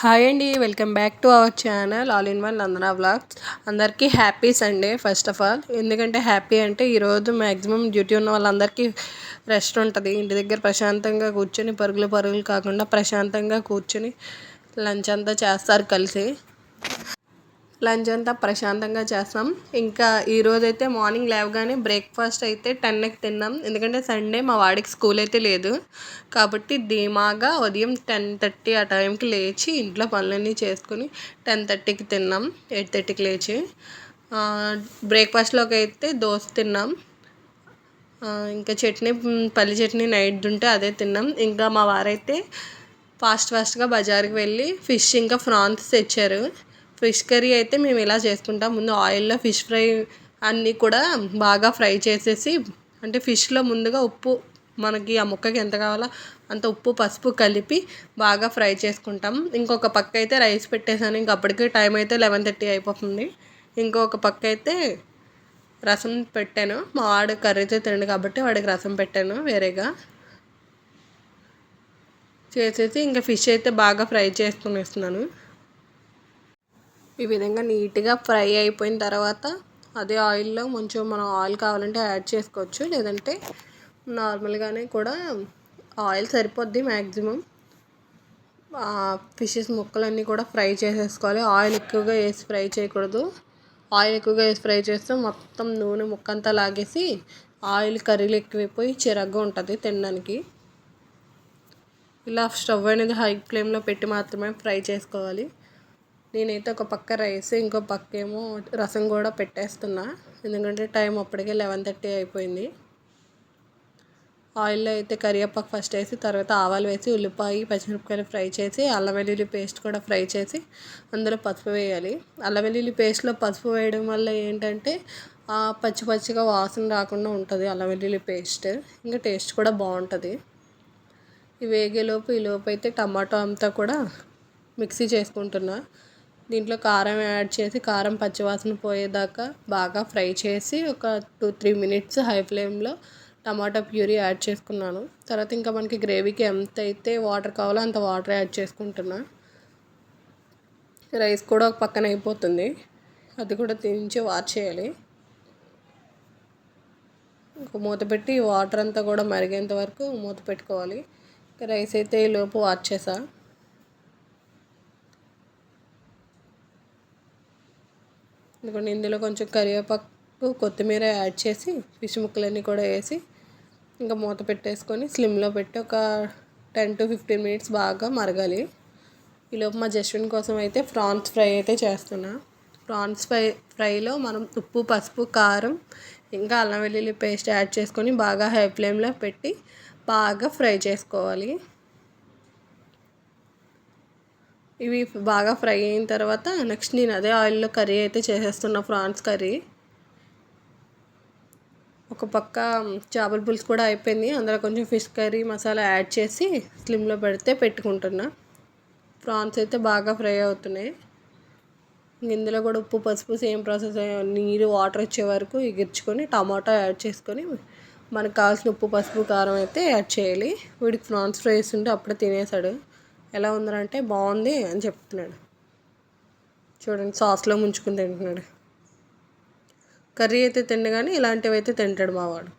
Hi అండి, welcome back to our channel all in one Nandana vlogs. అందరికీ happy Sunday. First of all ఎందుకంటే happy అంటే ఈరోజు maximum duty ఉన్న వాళ్ళందరికీ రెస్ట్ ఉంటుంది. ఇంటి దగ్గర ప్రశాంతంగా కూర్చొని పరుగులు కాకుండా ప్రశాంతంగా కూర్చొని లంచ్ అంతా చేస్తారు కలిసి. లంచ్ అంతా ప్రశాంతంగా చేస్తాం. ఇంకా ఈరోజైతే మార్నింగ్ లేవగానే బ్రేక్ఫాస్ట్ అయితే 10కి తిన్నాం. ఎందుకంటే సండే మా వాడికి స్కూల్ అయితే లేదు కాబట్టి ధీమాగా ఉదయం 10:30 ఆ టైంకి లేచి ఇంట్లో పనులన్నీ చేసుకుని 10:30కి తిన్నాం. 8:30కి లేచి బ్రేక్ఫాస్ట్లోకి అయితే దోశ తిన్నాం. ఇంకా చట్నీ, పల్లి చట్నీ నైట్ ఉంటే అదే తిన్నాం. ఇంకా మా వారైతే ఫాస్ట్గా బజార్కి వెళ్ళి ఫిష్ ఇంకా ఫ్రాన్స్ తెచ్చారు. ఫిష్ కర్రీ అయితే మేము ఇలా చేసుకుంటాం. ముందు ఆయిల్లో ఫిష్ ఫ్రై అన్నీ కూడా బాగా ఫ్రై చేసేసి, అంటే ఫిష్లో ముందుగా ఉప్పు, మనకి ఆ ముక్కకి ఎంత కావాలో అంత ఉప్పు పసుపు కలిపి బాగా ఫ్రై చేసుకుంటాం. ఇంకొక పక్క అయితే రైస్ పెట్టేశాను. అప్పటికే టైం అయితే 11:30 అయిపోతుంది. ఇంకొక పక్క అయితే రసం పెట్టాను. మా వాడు కర్రీతో తిండు కాబట్టి వాడికి రసం పెట్టాను వేరేగా చేసేసి. ఇంకా ఫిష్ అయితే బాగా ఫ్రై చేసుకునేస్తున్నాను. ఈ విధంగా నీట్గా ఫ్రై అయిపోయిన తర్వాత అదే ఆయిల్లో కొంచెం మనం ఆయిల్ కావాలంటే యాడ్ చేసుకోవచ్చు, లేదంటే నార్మల్గానే కూడా ఆయిల్ సరిపోద్ది. మ్యాక్సిమం ఫిషెస్ ముక్కలన్నీ కూడా ఫ్రై చేసేసుకోవాలి. ఆయిల్ ఎక్కువగా వేసి ఫ్రై చేయకూడదు. ఆయిల్ ఎక్కువగా వేసి ఫ్రై చేస్తే మొత్తం నూనె ముక్కంతా లాగేసి ఆయిల్ కర్రీలు ఎక్కువైపోయి చిరాగ్గా ఉంటుంది తినడానికి. ఇలా స్టవ్ అనేది హై ఫ్లేమ్లో పెట్టి మాత్రమే ఫ్రై చేసుకోవాలి. నేనైతే ఒక పక్క రైస్, ఇంకో పక్క ఏమో రసం కూడా పెట్టేస్తున్నా. ఎందుకంటే టైం అప్పటికే 11:30 అయిపోయింది. ఆయిల్లో అయితే కరివేపాకు ఫస్ట్ వేసి, తర్వాత ఆవాలు వేసి, ఉల్లిపాయ పచ్చిమిరపకాయలు ఫ్రై చేసి, అల్లం వెల్లుల్లి పేస్ట్ కూడా ఫ్రై చేసి అందులో పసుపు వేయాలి. అల్లం వెల్లుల్లి పేస్ట్లో పసుపు వేయడం వల్ల ఏంటంటే పచ్చిగా వాసన రాకుండా ఉంటుంది అల్లం వెల్లుల్లి పేస్ట్. ఇంకా టేస్ట్ కూడా బాగుంటుంది. ఈ వేగేలోపు ఈలోపు అయితే టమాటో అంతా కూడా మిక్సీ చేసుకుంటున్నా. దీంట్లో కారం యాడ్ చేసి, కారం పచ్చివాసన పోయేదాకా బాగా ఫ్రై చేసి ఒక 2-3 మినిట్స్ హై ఫ్లేమ్లో టమాటా ప్యూరీ యాడ్ చేసుకున్నాను. తర్వాత ఇంకా మనకి గ్రేవీకి ఎంత అయితే వాటర్ కావాలో అంత వాటర్ యాడ్ చేసుకుంటున్నా. రైస్ కూడా ఒక పక్కన అయిపోతుంది, అది కూడా దించి వార్చేయాలి. ఇంకా మూత పెట్టి వాటర్ అంతా కూడా మరిగేంత వరకు మూత పెట్టుకోవాలి. రైస్ అయితే ఈ లోపు వార్చేసా. ఎందుకంటే ఇందులో కొంచెం కరివేపాకు, కొత్తిమీర యాడ్ చేసి ఫిష్ ముక్కలన్నీ కూడా వేసి ఇంకా మూత పెట్టేసుకొని స్లిమ్లో పెట్టి ఒక 10-15 మినిట్స్ బాగా మరగాలి. ఈలోపు మా జస్విన్ కోసం అయితే ప్రాన్స్ ఫ్రై అయితే చేస్తున్నా. ప్రాన్స్ ఫ్రైలో మనం ఉప్పు, పసుపు, కారం ఇంకా అల్లం వెల్లుల్లి పేస్ట్ యాడ్ చేసుకొని బాగా హై ఫ్లేమ్లో పెట్టి బాగా ఫ్రై చేసుకోవాలి. ఇవి బాగా ఫ్రై అయిన తర్వాత నెక్స్ట్ నేను అదే ఆయిల్లో కర్రీ అయితే చేసేస్తున్నా, ప్రాన్స్ కర్రీ. ఒక పక్క చేపల పులుసు కూడా అయిపోయింది. అందులో కొంచెం ఫిష్ కర్రీ మసాలా యాడ్ చేసి స్లిమ్లో పెట్టుకుంటున్నా. ప్రాన్స్ అయితే బాగా ఫ్రై అవుతున్నాయి. ఇందులో కూడా ఉప్పు పసుపు సేమ్ ప్రాసెస్, నీరు వాటర్ వచ్చే వరకు ఎగిర్చుకొని టమాటా యాడ్ చేసుకొని మనకు కావాల్సిన ఉప్పు పసుపు కారం అయితే యాడ్ చేయాలి. వీడికి ప్రాన్స్ ఫ్రై చేస్తుంటే అప్పుడే తినేసాడు. ఎలా ఉందంటే బాగుంది అని చెప్తున్నాడు. చూడండి, సాస్లో ముంచుకుని తింటున్నాడు. కర్రీ అయితే తిండు కానీ ఇలాంటివి అయితే తింటాడు మా వాడు.